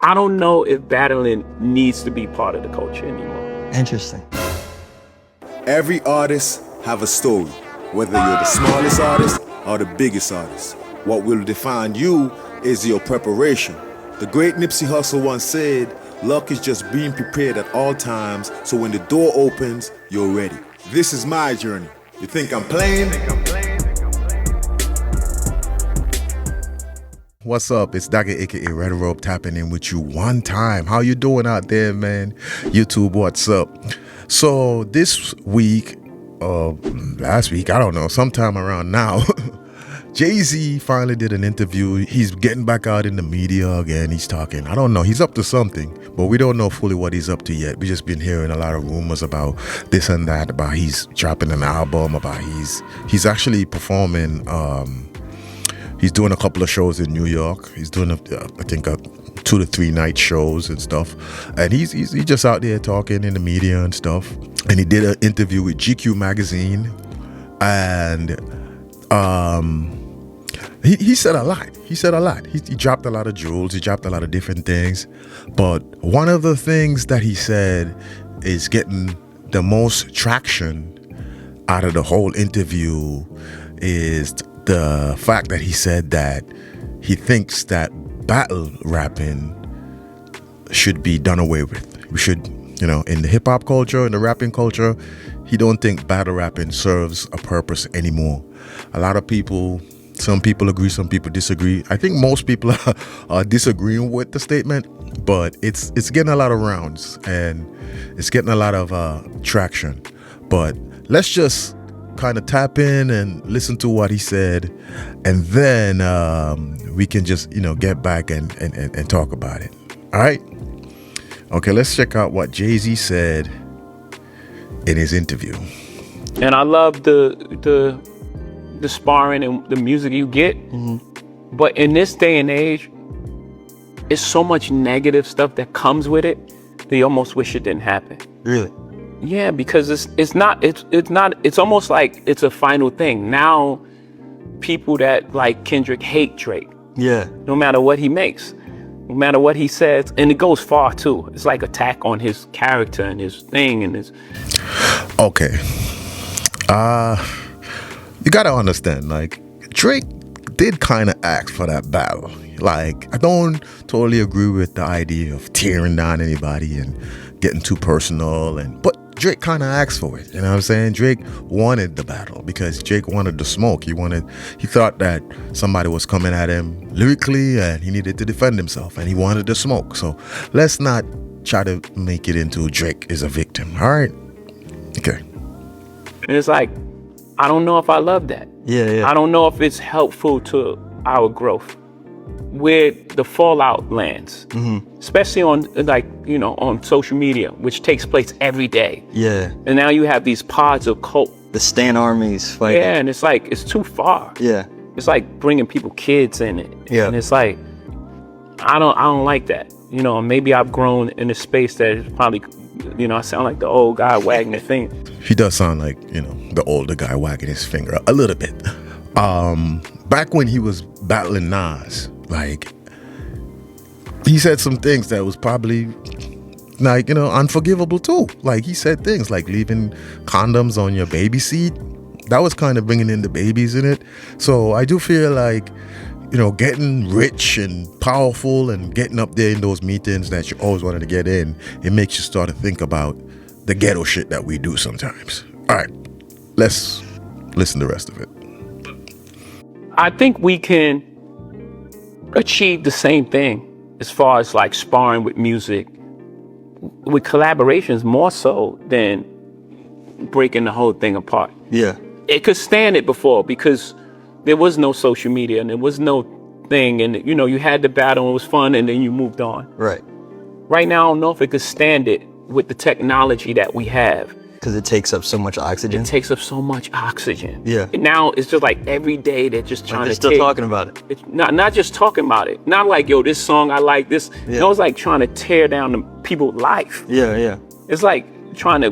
I don't know if battling needs to be part of the culture anymore. Interesting. Every artist have a story, whether you're the smallest artist or the biggest artist. What will define you is your preparation. The great Nipsey Hussle once said, luck is just being prepared at all times, so when the door opens, you're ready. This is my journey. You think I'm playing? What's up? It's Dagger, aka Red Rope, tapping in with you one time. How you doing out there, man? YouTube, what's up? So this week, last week, I don't know, sometime around now, Jay-Z finally did an interview. He's getting back out in the media again. He's talking. I don't know. He's up to something, but we don't know fully what he's up to yet. We just been hearing a lot of rumors about this and that, about he's dropping an album, about he's actually performing. He's doing a couple of shows in New York. He's doing, I think, 2 to 3 night shows and stuff. And he's just out there talking in the media and stuff. And he did an interview with GQ magazine, and he said a lot. He said a lot. He dropped a lot of jewels. He dropped a lot of different things. But one of the things that he said is getting the most traction out of the whole interview is the fact that he said that he thinks that battle rapping should be done away with. We should, in the hip hop culture, in the rapping culture, he don't think battle rapping serves a purpose anymore. A lot of people, some people agree, some people disagree. I think most people are disagreeing with the statement, but it's getting a lot of rounds and it's getting a lot of traction. But let's just kind of tap in and listen to what he said, and then we can just get back and talk about it. All right, okay, let's check out what Jay-Z said in his interview. And I love the sparring and the music you get, but in this day and age, it's so much negative stuff that comes with it that you almost wish it didn't happen. Really? Yeah, because it's almost like it's a final thing. Now people that like Kendrick hate Drake. Yeah. No matter what he makes, no matter what he says, and it goes far too. It's like attack on his character and his thing and his. Okay. You gotta understand, like, Drake did kind of ask for that battle. Like, I don't totally agree with the idea of tearing down anybody and getting too personal, but Drake kind of asked for it. You know what I'm saying? Drake wanted the battle because Drake wanted the smoke. He thought that somebody was coming at him lyrically and he needed to defend himself, and he wanted the smoke. So let's not try to make it into Drake is a victim. All right? Okay. And it's like, I don't know if I love that. Yeah. I don't know if it's helpful to our growth where the fallout lands, especially on on social media, which takes place every day. Yeah. And now you have these pods of cult. The Stan armies fighting. Yeah, and it's like, it's too far. Yeah. It's like bringing kids in it. Yeah. And it's like, I don't like that. Maybe I've grown in a space that is probably, I sound like the old guy wagging the finger. He does sound like, the older guy wagging his finger a little bit. Back when he was battling Nas, like, he said some things that was probably like, unforgivable too. Like, he said things like leaving condoms on your baby seat. That was kind of bringing in the babies in it. So I do feel like, getting rich and powerful and getting up there in those meetings that you always wanted to get in, it makes you start to think about the ghetto shit that we do sometimes. All right, let's listen to the rest of it. I think we can achieve the same thing as far as like sparring with music, with collaborations more so than breaking the whole thing apart. Yeah. It could stand it before because there was no social media and there was no thing, and you had the battle and it was fun and then you moved on. Right. Right now, I don't know if it could stand it with the technology that we have. Because it takes up so much oxygen. It takes up so much oxygen. Yeah. And now it's just like every day they're just trying they're to still talking about it. It's not just talking about it. Not like, yo, this song, I like this. Yeah. No, it's like trying to tear down the people's life. Yeah. It's like trying to,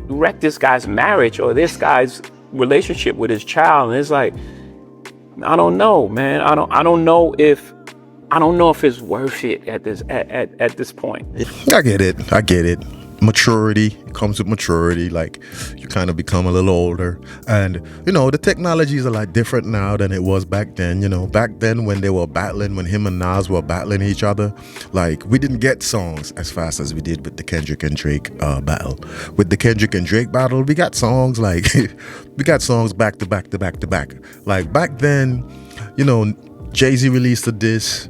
wreck this guy's marriage or this guy's relationship with his child. And it's like, I don't know, man. I don't know if I don't know if it's worth it at this point. I get it. Maturity comes with maturity. Like, you kind of become a little older, and the technology is a lot different now than it was back then. Back then when they were battling, when him and Nas were battling each other, like, we didn't get songs as fast as we did with the Kendrick and Drake battle. With the Kendrick and Drake battle, we got songs like we got songs back to back to back to back. Like, back then, Jay-Z released a diss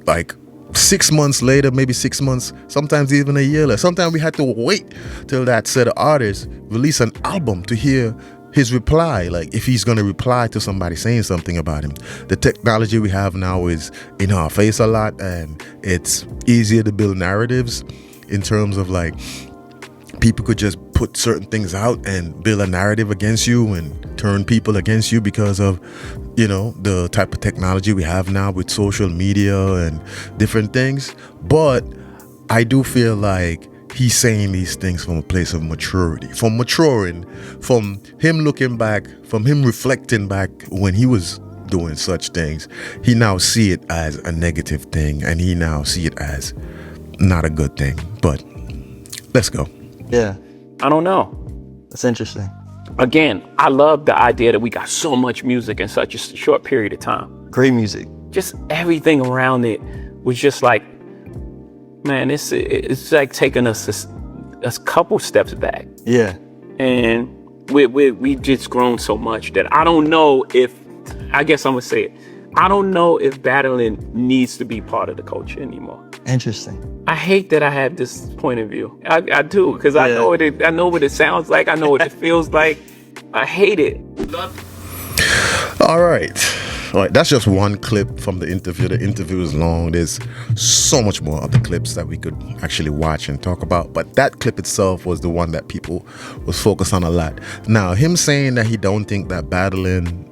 like 6 months later, maybe 6 months, sometimes even a year later. Sometimes we had to wait till that set of artists release an album to hear his reply, like if he's going to reply to somebody saying something about him. The technology we have now is in our face a lot, and it's easier to build narratives in terms of, like, people could just put certain things out and build a narrative against you and turn people against you because of the type of technology we have now with social media and different things. But I do feel like he's saying these things from a place of maturity, from maturing, from him looking back, from him reflecting back when he was doing such things. He now see it as a negative thing, and he now see it as not a good thing. But let's go. Yeah, I don't know. that's interesting. Again, I love the idea that we got so much music in such a short period of time. Great music. Just everything around it was just like, man, it's like taking us a couple steps back. Yeah. And we've just grown so much that I don't know if, I guess I'm gonna say it, I don't know if battling needs to be part of the culture anymore. Interesting. I hate that I have this point of view. I do, because I know what it sounds like. I know what it feels like. I hate it. All right. That's just one clip from the interview. The interview is long. There's so much more other clips that we could actually watch and talk about. But that clip itself was the one that people was focused on a lot. Now, him saying that he don't think that battling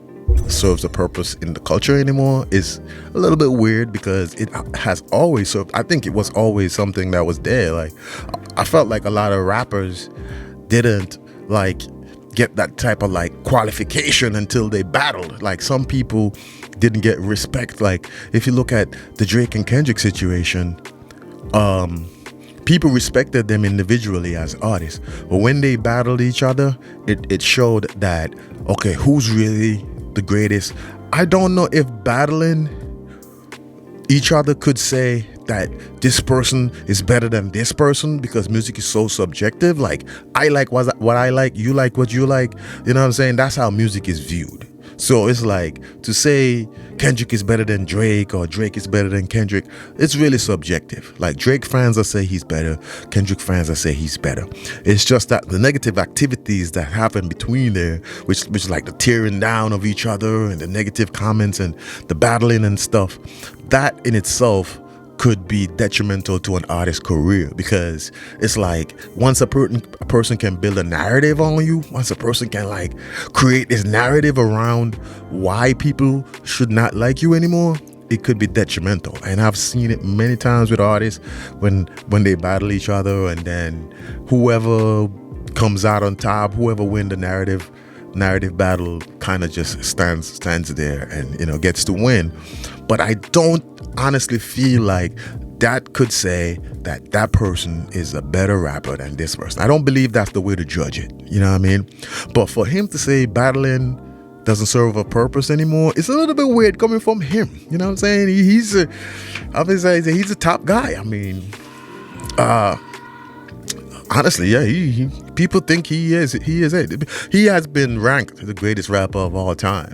serves a purpose in the culture anymore is a little bit weird, because it has always served. I think it was always something that was there. Like, I felt like a lot of rappers didn't like get that type of like qualification until they battled. Like, some people didn't get respect. Like, if you look at the Drake and Kendrick situation, people respected them individually as artists, but when they battled each other, it showed that, okay, who's really the greatest? I don't know if battling each other could say that this person is better than this person, because music is so subjective. Like, I like what I like, you like what you like. You know what I'm saying? That's how music is viewed. So it's like, to say Kendrick is better than Drake or Drake is better than Kendrick, it's really subjective. Like, Drake fans will say he's better, Kendrick fans will say he's better. It's just that the negative activities that happen between there, which is like the tearing down of each other and the negative comments and the battling and stuff, that in itself could be detrimental to an artist's career, because it's like, once a person can build a narrative on you, once a person can like create this narrative around why people should not like you anymore, it could be detrimental. And I've seen it many times with artists when they battle each other, and then whoever comes out on top, whoever win the narrative battle, kind of just stands there and gets to win. But I don't honestly feel like that could say that that person is a better rapper than this person. I don't believe that's the way to judge it. You know what I mean? But for him to say battling doesn't serve a purpose anymore, it's a little bit weird coming from him. You know what I'm saying? He's a top guy. I mean, honestly, yeah, people think he is it. He has been ranked the greatest rapper of all time.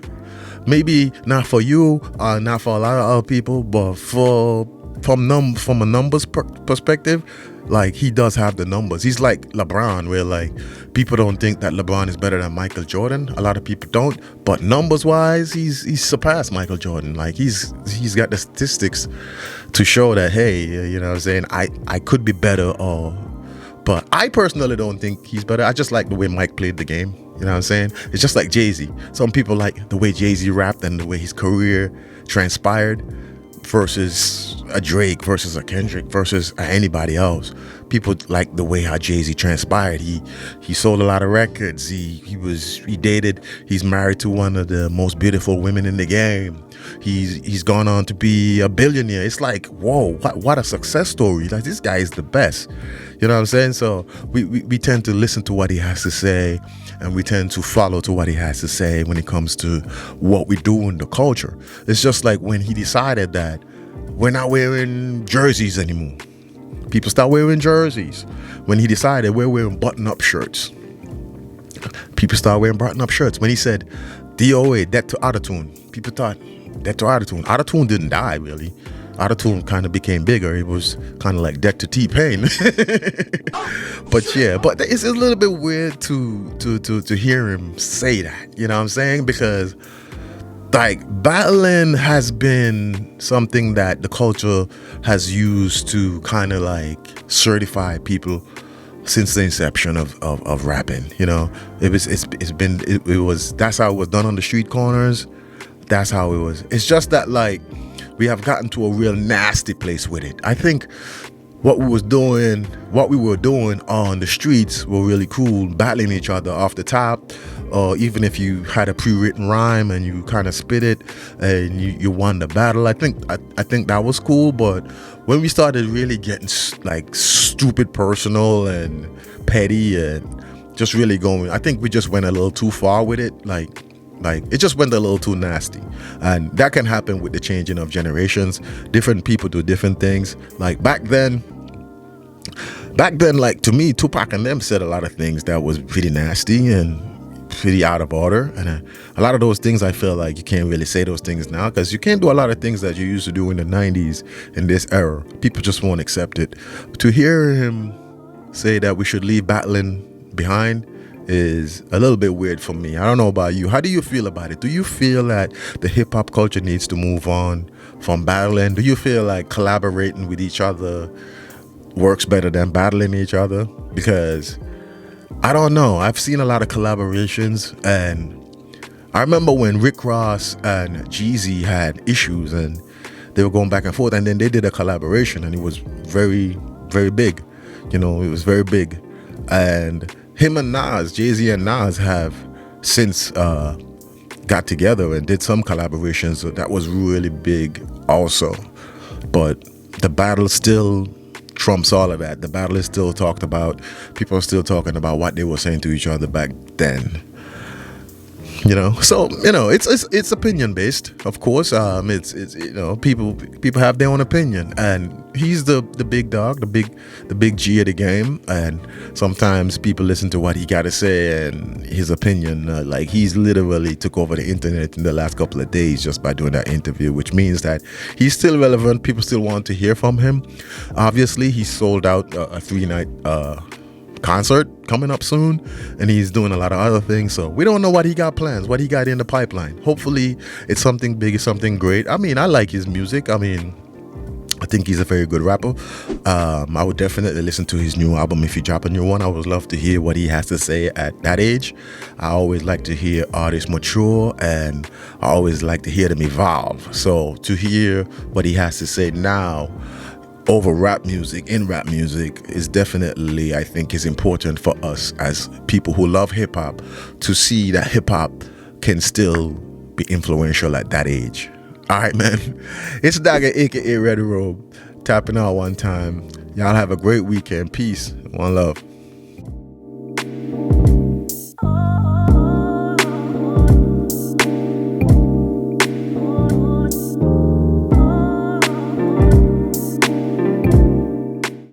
Maybe not for you, not for a lot of other people, but from a numbers perspective, like, he does have the numbers. He's like LeBron, where like people don't think that LeBron is better than Michael Jordan. A lot of people don't, but numbers wise, he's surpassed Michael Jordan. Like, he's got the statistics to show that, hey, you know what I'm saying, I could be better, but I personally don't think he's better. I just like the way Mike played the game. You know what I'm saying? It's just like Jay-Z. Some people like the way Jay-Z rapped and the way his career transpired versus a Drake versus a Kendrick versus anybody else. People like the way how Jay-Z transpired. He sold a lot of records. He dated. He's married to one of the most beautiful women in the game. He's gone on to be a billionaire. It's like, whoa, what a success story. Like, this guy is the best. You know what I'm saying? So we tend to listen to what he has to say, and we tend to follow to what he has to say when it comes to what we do in the culture. It's just like when he decided that we're not wearing jerseys anymore. People start wearing jerseys. When he decided we're wearing button-up shirts, people start wearing button-up shirts. When he said DOA, death to autotune, people thought death to autotune. Autotune didn't die, really. Autotune kind of became bigger. It was kind of like death to T-Pain. But yeah, but it's a little bit weird to hear him say that. You know what I'm saying? Because like, battling has been something that the culture has used to kind of like certify people since the inception of rapping. You know, it was that's how it was done on the street corners. That's how it was. It's just that, like, we have gotten to a real nasty place with it. I think what we were doing on the streets were really cool, battling each other off the top, or even if you had a pre-written rhyme and you kind of spit it and you won the battle. I think that was cool. But when we started really getting like stupid personal and petty and just really going, I think we just went a little too far with it. Like it just went a little too nasty. And that can happen with the changing of generations. Different people do different things. Like back then, like, to me, Tupac and them said a lot of things that was pretty nasty and pretty out of order. And a lot of those things, I feel like you can't really say those things now, because you can't do a lot of things that you used to do in the 90s in this era. People just won't accept it. To hear him say that we should leave battling behind is a little bit weird for me. I don't know about you. How do you feel about it? Do you feel that the hip-hop culture needs to move on from battling? Do you feel like collaborating with each other works better than battling each other? Because I don't know. I've seen a lot of collaborations, and I remember when Rick Ross and Jeezy had issues and they were going back and forth, and then they did a collaboration, and it was very, very big. You know, it was very big. And him and Nas, Jay-Z and Nas, have since got together and did some collaborations. So that was really big also. But the battle still trumps all of that. The battle is still talked about. People are still talking about what they were saying to each other back then. You know, so, you know, it's opinion based, of course. It's you know, people have their own opinion, and he's the big dog, the big G of the game, and sometimes people listen to what he got to say and his opinion. Like, he's literally took over the internet in the last couple of days just by doing that interview, which means that he's still relevant. People still want to hear from him. Obviously, he sold out a 3-night concert coming up soon, and he's doing a lot of other things, so we don't know what he got plans, what he got in the pipeline. Hopefully it's something big, it's something great. I mean, I like his music. I mean, I think he's a very good rapper. I would definitely listen to his new album if he drop a new one. I would love to hear what he has to say at that age. I always like to hear artists mature, and I always like to hear them evolve. So to hear what he has to say now over rap music, in rap music, is definitely, I think, is important for us as people who love hip-hop to see that hip-hop can still be influential at that age. All right, man. It's Dagger, aka Red Robe, tapping out one time. Y'all have a great weekend. Peace. One love.